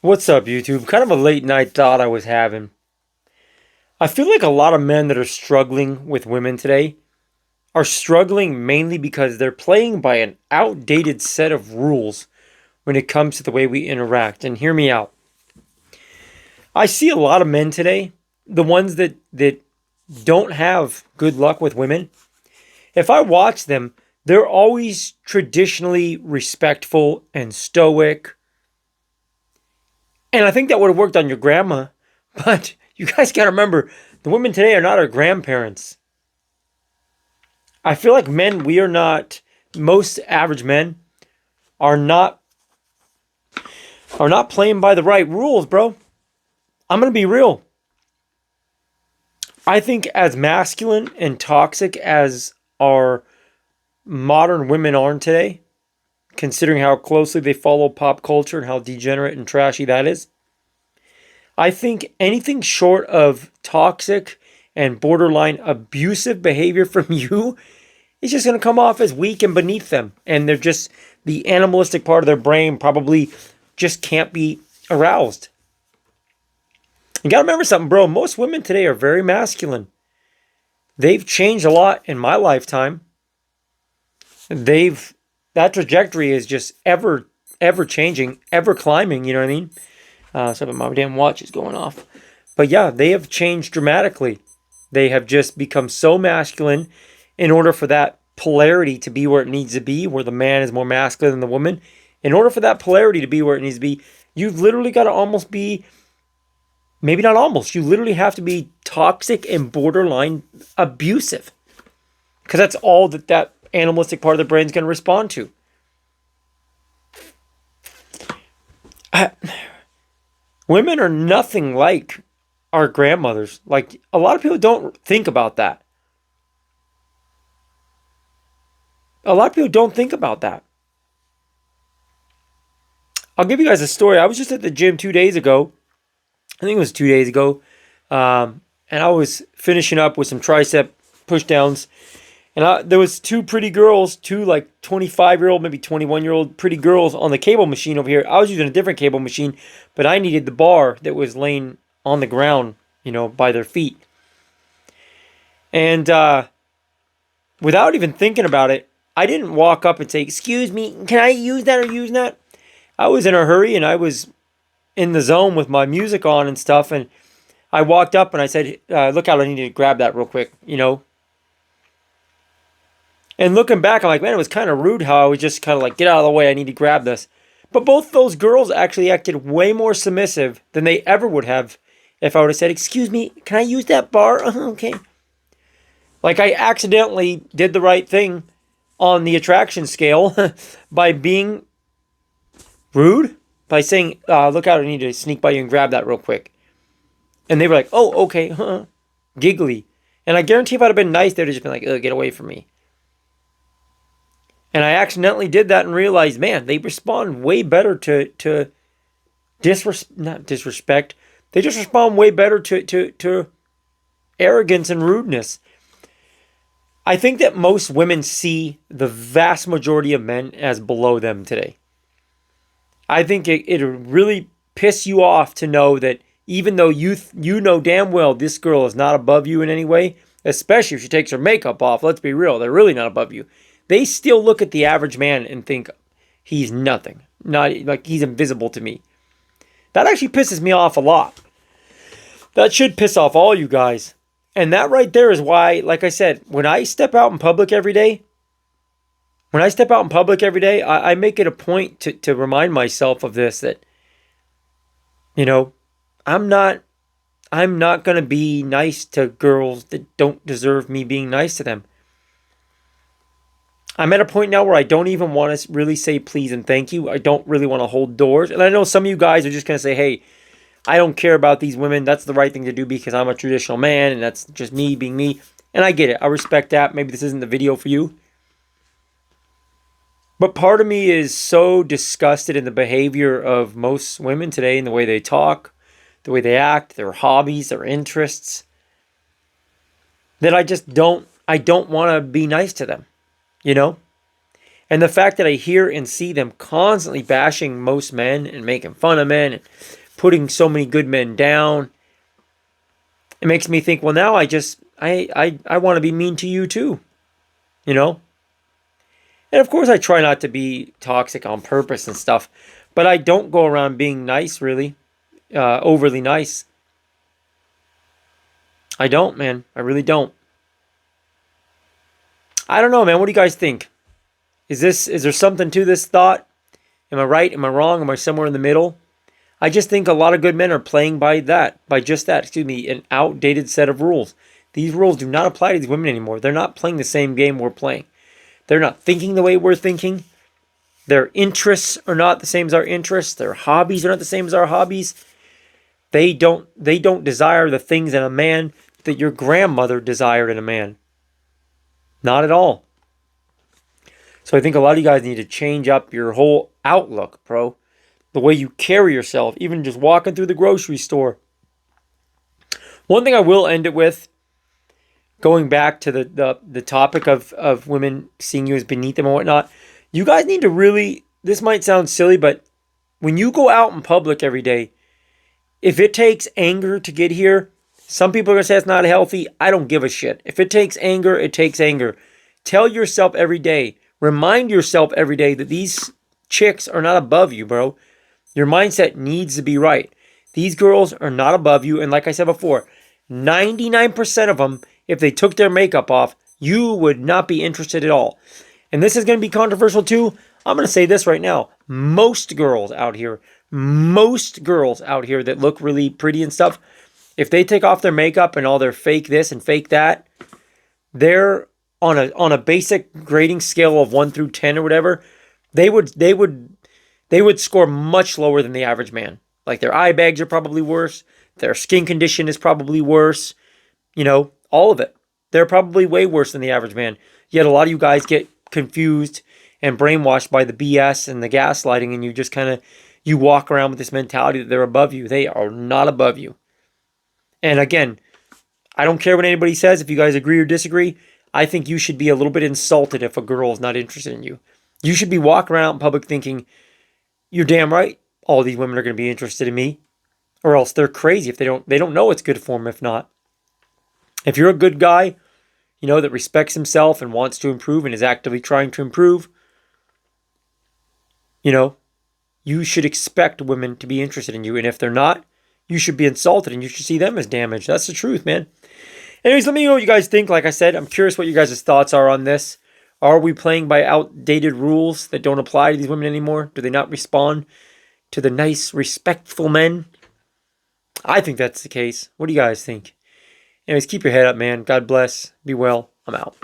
What's up, YouTube? Kind of a late night thought I was having. I feel like a lot of men that are struggling with women today are struggling mainly because they're playing by an outdated set of rules when it comes to the way we interact. And hear me out. I see a lot of men today, the ones that don't have good luck with women. If I watch them, they're always traditionally respectful and stoic. And I think that would have worked on your grandma, but you guys got to remember, the women today are not our grandparents. I feel like men, we are not, most average men are not playing by the right rules, bro. I'm going to be real. I think as masculine and toxic as our modern women are today, considering how closely they follow pop culture and how degenerate and trashy that is, I think anything short of toxic and borderline abusive behavior from you is just going to come off as weak and beneath them. And they're just, the animalistic part of their brain probably just can't be aroused. You got to remember something, bro. Most women today are very masculine. They've changed a lot in my lifetime. That trajectory is just ever changing, ever climbing, you know what I mean? So my damn watch is going off. But yeah, they have changed dramatically. They have just become so masculine in order for that polarity to be where it needs to be, where the man is more masculine than the woman. In order for that polarity to be where it needs to be, you've literally got to almost be, maybe not almost, you literally have to be toxic and borderline abusive. Because that's all that animalistic part of the brain is going to respond to. Women are nothing like our grandmothers. Like, a lot of people don't think about that. I'll give you guys a story. I was just at the gym 2 days ago. I think it was 2 days ago. And I was finishing up with some tricep push downs. And there was two pretty girls, two like 25-year-old, maybe 21-year-old pretty girls on the cable machine over here. I was using a different cable machine, but I needed the bar that was laying on the ground, by their feet. And without even thinking about it, I didn't walk up and say, "Excuse me, can I use that or use that?" I was in a hurry and I was in the zone with my music on and stuff. And I walked up and I said, "Look out, I need to grab that real quick, And looking back, I'm like, man, it was kind of rude how I was just kind of like, get out of the way, I need to grab this. But both those girls actually acted way more submissive than they ever would have if I would have said, "Excuse me, can I use that bar?" Okay. Like, I accidentally did the right thing on the attraction scale by being rude, by saying, "Look out, I need to sneak by you and grab that real quick." And they were like, "Oh, okay," giggly. And I guarantee if I'd have been nice, they'd have just been like, "Ugh, get away from me." And I accidentally did that and realized, man, they respond way better to not disrespect. They just respond way better to arrogance and rudeness. I think that most women see the vast majority of men as below them today. I think it really piss you off to know that even though you know damn well this girl is not above you in any way, especially if she takes her makeup off, let's be real, they're really not above you. They still look at the average man and think he's nothing. Not like he's invisible to me. That actually pisses me off a lot. That should piss off all you guys. And that right there is why, like I said, when I step out in public every day, I make it a point to remind myself of this, that, I'm not going to be nice to girls that don't deserve me being nice to them. I'm at a point now where I don't even want to really say please and thank you. I don't really want to hold doors. And I know some of you guys are just going to say, "Hey, I don't care about these women. That's the right thing to do because I'm a traditional man and that's just me being me." And I get it. I respect that. Maybe this isn't the video for you. But part of me is so disgusted in the behavior of most women today, in the way they talk, the way they act, their hobbies, their interests, that I don't want to be nice to them. And the fact that I hear and see them constantly bashing most men and making fun of men and putting so many good men down, it makes me think, well, now I want to be mean to you too, you know? And of course I try not to be toxic on purpose and stuff, but I don't go around being nice, really, overly nice. I don't, man. I really don't. I don't know, man. What do you guys think? Is there something to this thought? Am I right? Am I wrong? Am I somewhere in the middle? I just think a lot of good men are playing by just that, an outdated set of rules. These rules do not apply to these women anymore. They're not playing the same game we're playing. They're not thinking the way we're thinking. Their interests are not the same as our interests. Their hobbies are not the same as our hobbies. They don't desire the things in a man that your grandmother desired in a man. Not at all. So I think a lot of you guys need to change up your whole outlook, bro. The way you carry yourself, even just walking through the grocery store. One thing I will end it with, going back to the topic of women seeing you as beneath them and whatnot, you guys need to really, this might sound silly, but when you go out in public every day, if it takes anger to get here, some people are going to say it's not healthy. I don't give a shit. If it takes anger, it takes anger. Tell yourself every day, remind yourself every day that these chicks are not above you, bro. Your mindset needs to be right. These girls are not above you. And like I said before, 99% of them, if they took their makeup off, you would not be interested at all. And this is going to be controversial too. I'm going to say this right now. Most girls out here that look really pretty and stuff, if they take off their makeup and all their fake this and fake that, they're on a basic grading scale of 1 through 10 or whatever, they would score much lower than the average man. Like their eye bags are probably worse. Their skin condition is probably worse. You know, all of it. They're probably way worse than the average man. Yet a lot of you guys get confused and brainwashed by the BS and the gaslighting, and you just you walk around with this mentality that they're above you. They are not above you. And again, I don't care what anybody says. If you guys agree or disagree, I think you should be a little bit insulted if a girl is not interested in you. You should be walking around in public thinking, you're damn right, all these women are going to be interested in me. Or else they're crazy if they don't know what's good for them if not. If you're a good guy, you know, that respects himself and wants to improve and is actively trying to improve, you know, you should expect women to be interested in you. And if they're not, you should be insulted and you should see them as damaged. That's the truth, man. Anyways, let me know what you guys think. Like I said, I'm curious what you guys' thoughts are on this. Are we playing by outdated rules that don't apply to these women anymore? Do they not respond to the nice, respectful men? I think that's the case. What do you guys think? Anyways, keep your head up, man. God bless. Be well. I'm out.